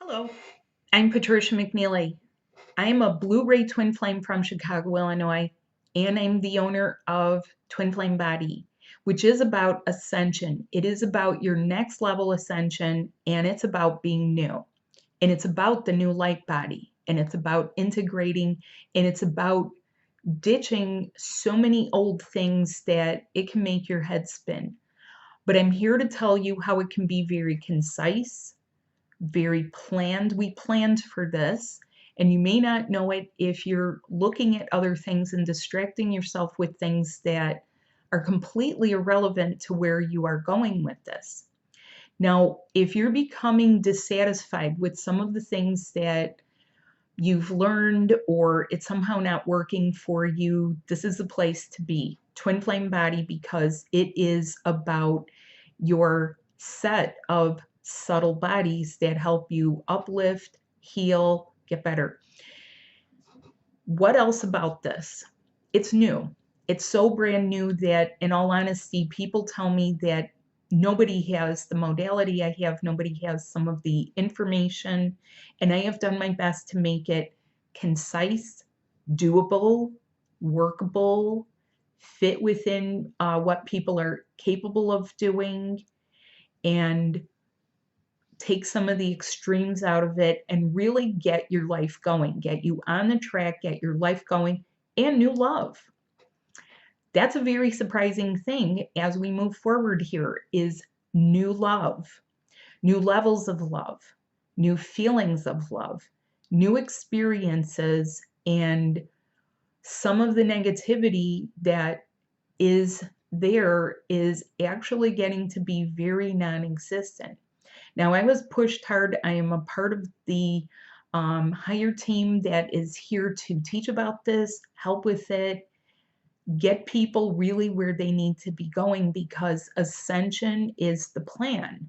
Hello, I'm Patricia McNeely. I am a Blu-ray twin flame from Chicago, Illinois, and I'm the owner of Twin Flame Body, which is about ascension. It is about your next level ascension, and it's about being new. And it's about the new light body, and it's about integrating, and it's about ditching so many old things that it can make your head spin. But I'm here to tell you how it can be very concise, very planned. We planned for this, and you may not know it if you're looking at other things and distracting yourself with things that are completely irrelevant to where you are going with this. Now, if you're becoming dissatisfied with some of the things that you've learned or it's somehow not working for you, this is the place to be. Twin Flame Body, because it is about your set of subtle bodies that help you uplift, heal, get better. What else about this? It's new. It's so brand new that, in all honesty, people tell me that nobody has the modality I have, nobody has some of the information, and I have done my best to make it concise, doable, workable, fit within what people are capable of doing, and take some of the extremes out of it and really get your life going, get you on the track, get your life going, and new love. That's a very surprising thing as we move forward here is new love, new levels of love, new feelings of love, new experiences, and some of the negativity that is there is actually getting to be very non-existent. Now, I was pushed hard. I am a part of the higher team that is here to teach about this, help with it, get people really where they need to be going, because ascension is the plan.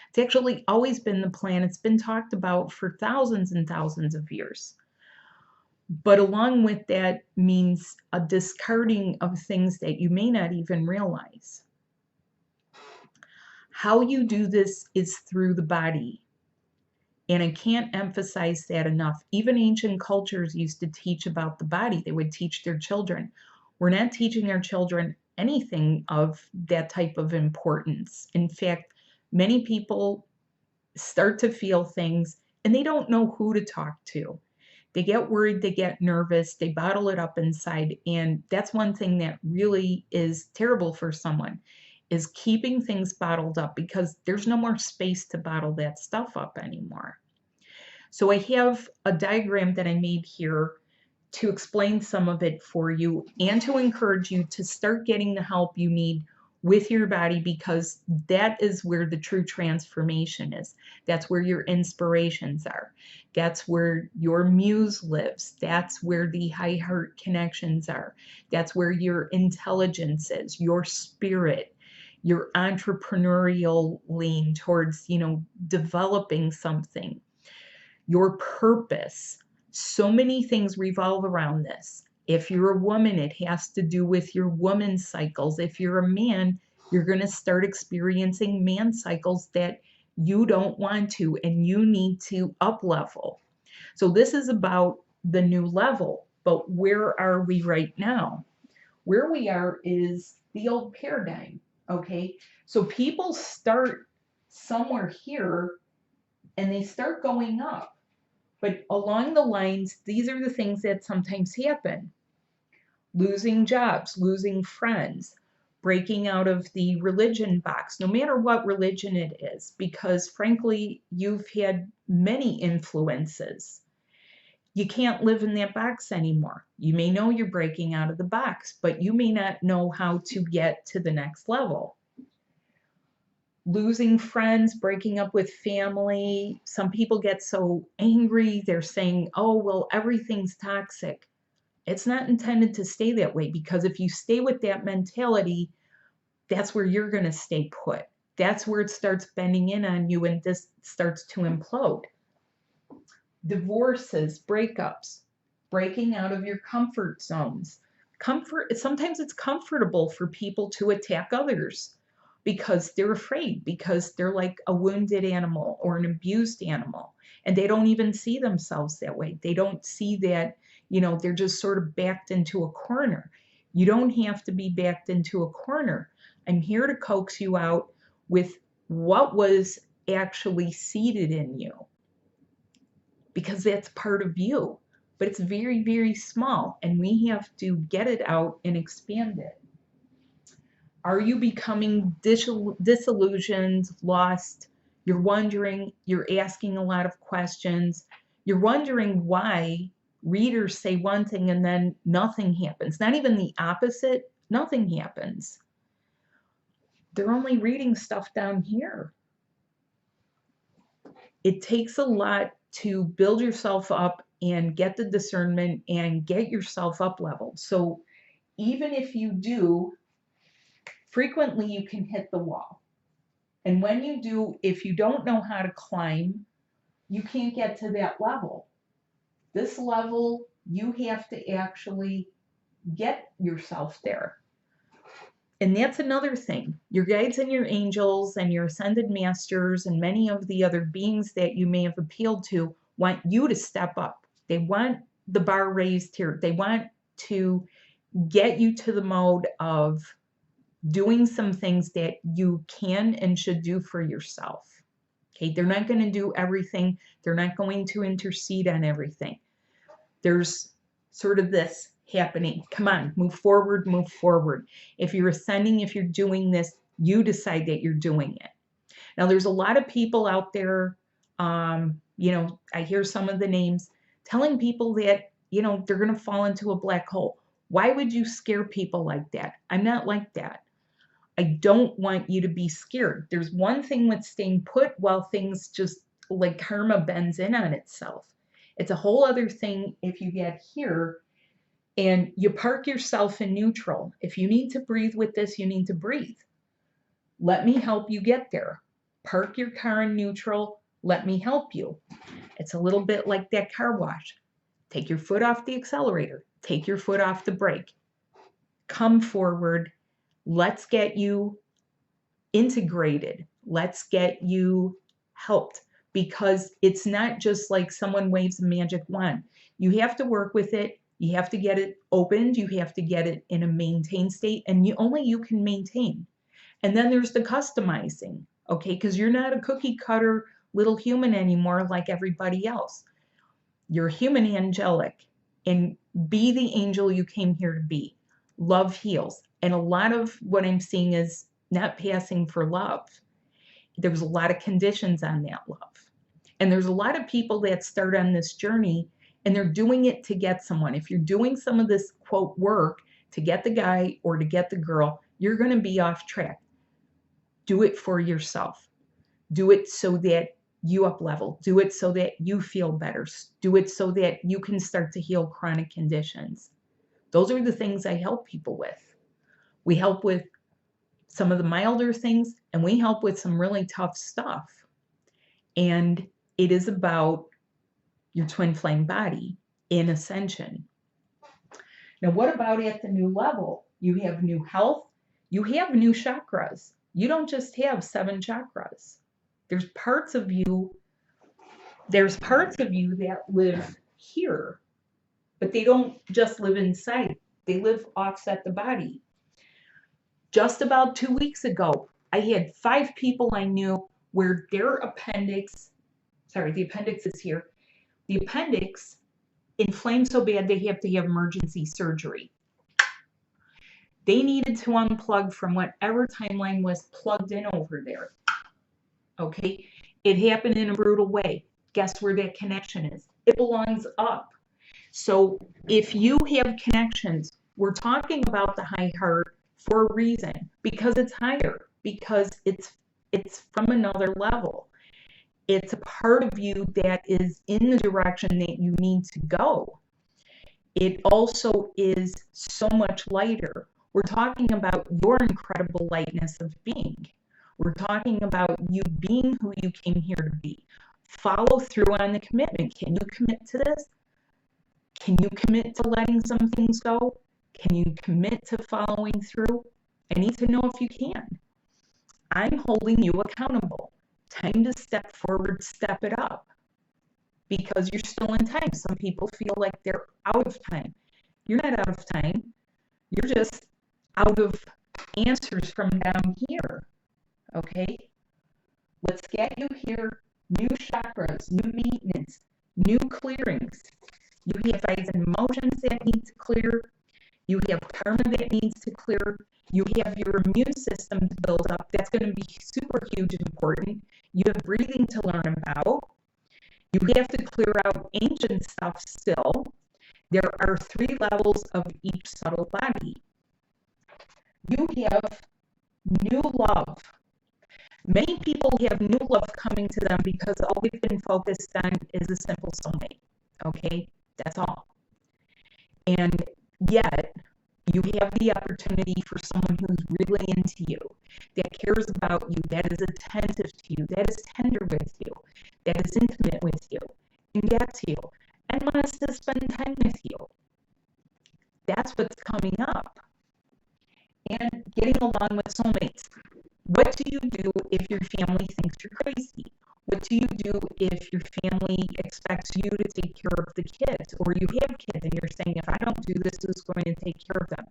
It's actually always been the plan. It's been talked about for thousands and thousands of years. But along with that means a discarding of things that you may not even realize. How you do this is through the body. And I can't emphasize that enough. Even ancient cultures used to teach about the body. They would teach their children. We're not teaching our children anything of that type of importance. In fact, many people start to feel things and they don't know who to talk to. They get worried, they get nervous, they bottle it up inside. And that's one thing that really is terrible for someone, is keeping things bottled up, because there's no more space to bottle that stuff up anymore. So I have a diagram that I made here to explain some of it for you and to encourage you to start getting the help you need with your body, because that is where the true transformation is. That's where your inspirations are. That's where your muse lives. That's where the high heart connections are. That's where your intelligence is, your spirit, your entrepreneurial lean towards, developing something, your purpose. So many things revolve around this. If you're a woman, it has to do with your woman's cycles. If you're a man, you're going to start experiencing man cycles that you don't want to, and you need to up level. So this is about the new level. But where are we right now? Where we are is the old paradigm. Okay, so people start somewhere here and they start going up. But along the lines, these are the things that sometimes happen: losing jobs, losing friends, breaking out of the religion box, no matter what religion it is, because frankly, you've had many influences. You can't live in that box anymore. You may know you're breaking out of the box, but you may not know how to get to the next level. Losing friends, breaking up with family. Some people get so angry, they're saying, oh, well, everything's toxic. It's not intended to stay that way, because if you stay with that mentality, that's where you're going to stay put. That's where it starts bending in on you and this starts to implode. Divorces, breakups, breaking out of your comfort zones. Sometimes it's comfortable for people to attack others. because they're afraid, because they're like a wounded animal or an abused animal. And they don't even see themselves that way. They don't see that, they're just sort of backed into a corner. You don't have to be backed into a corner. I'm here to coax you out with what was actually seated in you, because that's part of you, but it's very, very small, and we have to get it out and expand it. Are you becoming disillusioned, lost? You're wondering, you're asking a lot of questions. You're wondering why readers say one thing and then nothing happens. Not even the opposite, nothing happens. They're only reading stuff down here. It takes a lot to build yourself up and get the discernment and get yourself up leveled. So even if you do, frequently you can hit the wall. And when you do, if you don't know how to climb, you can't get to that level. This level, you have to actually get yourself there. And that's another thing. Your guides and your angels and your ascended masters and many of the other beings that you may have appealed to want you to step up. They want the bar raised here. They want to get you to the mode of doing some things that you can and should do for yourself. Okay, they're not going to do everything. They're not going to intercede on everything. There's sort of this happening. Come on, move forward, move forward. If you're ascending, if you're doing this, you decide that you're doing it. Now, there's a lot of people out there, I hear some of the names telling people that, they're going to fall into a black hole. Why would you scare people like that? I'm not like that. I don't want you to be scared. There's one thing with staying put while things just like karma bends in on itself. It's a whole other thing if you get here and you park yourself in neutral. If you need to breathe with this, you need to breathe. Let me help you get there. Park your car in neutral. Let me help you. It's a little bit like that car wash. Take your foot off the accelerator. Take your foot off the brake. Come forward. Let's get you integrated. Let's get you helped, because it's not just like someone waves a magic wand. You have to work with it. You have to get it opened. You have to get it in a maintained state, and only you can maintain. And then there's the customizing, okay? Because you're not a cookie cutter little human anymore like everybody else. You're human angelic, and be the angel you came here to be. Love heals. And a lot of what I'm seeing is not passing for love. There was a lot of conditions on that love. And there's a lot of people that start on this journey and they're doing it to get someone. If you're doing some of this, quote, work to get the guy or to get the girl, you're going to be off track. Do it for yourself. Do it so that you up level. Do it so that you feel better. Do it so that you can start to heal chronic conditions. Those are the things I help people with. We help with some of the milder things, and we help with some really tough stuff. And it is about your twin flame body in ascension. Now, what about at the new level? You have new health. You have new chakras. You don't just have 7 chakras. There's parts of you that live here, but they don't just live inside. They live offset the body. Just about 2 weeks ago, I had 5 people I knew where their appendix, the appendix is here. The appendix inflamed so bad they have to have emergency surgery. They needed to unplug from whatever timeline was plugged in over there. Okay? It happened in a brutal way. Guess where that connection is? It belongs up. So if you have connections, we're talking about the high heart for a reason, because it's higher, because it's from another level. It's a part of you that is in the direction that you need to go. It also is so much lighter. We're talking about your incredible lightness of being. We're talking about you being who you came here to be. Follow through on the commitment. Can you commit to this? Can you commit to letting some things go? Can you commit to following through? I need to know if you can. I'm holding you accountable. Time to step forward, step it up, because you're still in time. Some people feel like they're out of time. You're not out of time. You're just out of answers from down here. Okay? Let's get you here. New chakras, new maintenance, new clearings. You have eyes and emotions that need to clear. You have karma that needs to clear. You have your immune system to build up. That's going to be super huge and important. You have breathing to learn about. You have to clear out ancient stuff still. There are 3 levels of each subtle body. You have new love. Many people have new love coming to them because all we've been focused on is a simple soulmate. Okay? That's all. And yet, you have the opportunity for someone who's really into you, that cares about you, that is attentive to you, that is tender with you, that is intimate with you, and gets you, and wants to spend time with you. That's what's coming up. And getting along with soulmates. What do you do if your family thinks you're crazy? What do you do if your family expects you to take care of the kids, or you have kids and you're saying, if I don't do this, who's going to take care of them?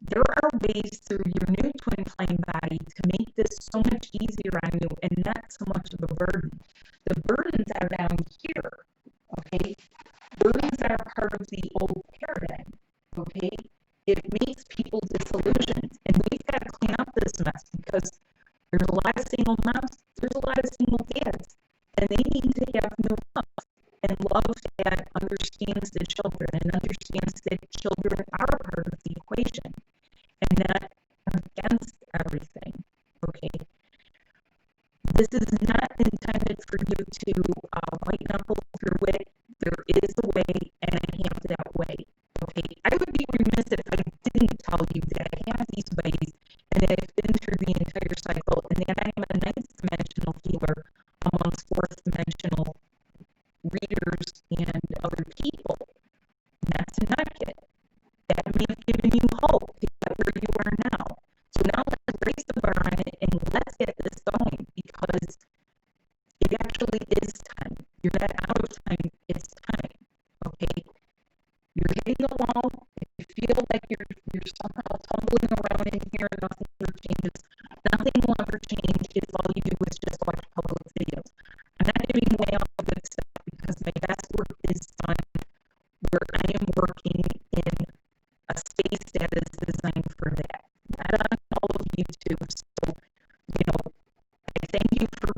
There are ways through your new twin flame body to make this so much easier on you and not so much of a burden. The burdens are down here, okay? Burdens are part of the old paradigm, okay? It makes people disillusioned, and we've got to clean up this mess because there's a lot of single moms, there's a lot of single dads, and they need to have new love, and love that understands the children and understands that children are a part of the equation and not against everything, okay? This is not intended for you to white knuckle through it. There is a way, and I have that way, okay? I would be remiss if I didn't tell you that I have these ways and that I've been through the entire cycle and that I am a 9th dimensional healer amongst 4th dimensional readers and other people. Not to knock it. That may have given you hope to get where you are now. So now let's raise the bar on it and let's get this going, because it actually is time. You're not out of time, it's time. Okay? You're hitting a wall. If you feel like you're somehow tumbling around in here and nothing ever changes, nothing will ever change if all you do is just watch public videos. I'm not giving away all the good stuff because my best work is done where I am working in a space that is designed for that. Not on all of YouTube. So, I thank you for